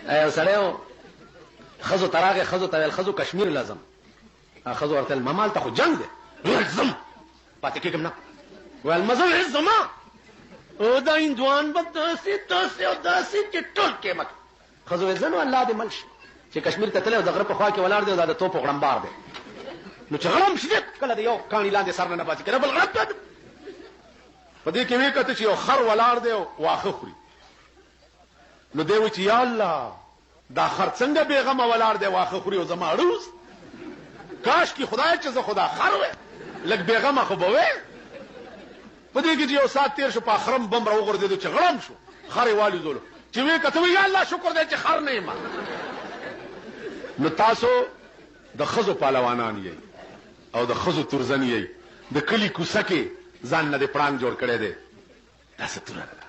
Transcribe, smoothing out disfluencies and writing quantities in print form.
یو سړی و ښځو ته راغی ښځو ته ویل ښځو کشمیر لازم ښځو ورته ویل ماما هلته خو جنګ دی ویل ځم پاتې کېږم نه ویل مزه ویل زما او دا هندوان به داسې داسې او داسې چې ټول قیمت ښځو ویل زه نو الله دې مل شي چې کشمیر ته تللی او د غره په خوا کې ولاړ دی او دا د توپو غړمبار دی نو چې غړم شي کله د یو کاڼي لاندې سر نه پاتې کېده بل غړم ته په دې کې ویې کته چې یو خر ولاړ دی او واښه خوري نو دی وایي چې یا الله دا خر څنګه بېغمه ولاړ دی واښه خوري او زما اړوس کاشکې خدای چې زه خو دا خر وی لږ بېغمه خو به وې په دې کې چې یو ساعت تېر شو په اخرم بم را وغورځېدو چې غړم شو خر یې والوځولو چې ویې کته وایي یا الله شکر دی چې خر نه یم نو تاسو د ښځو پهلوانان یئ او د ښځو تورزن یئ د کلي کوڅه کې ځان نه دې پړانګ جوړ کړی دی دا څه توره ده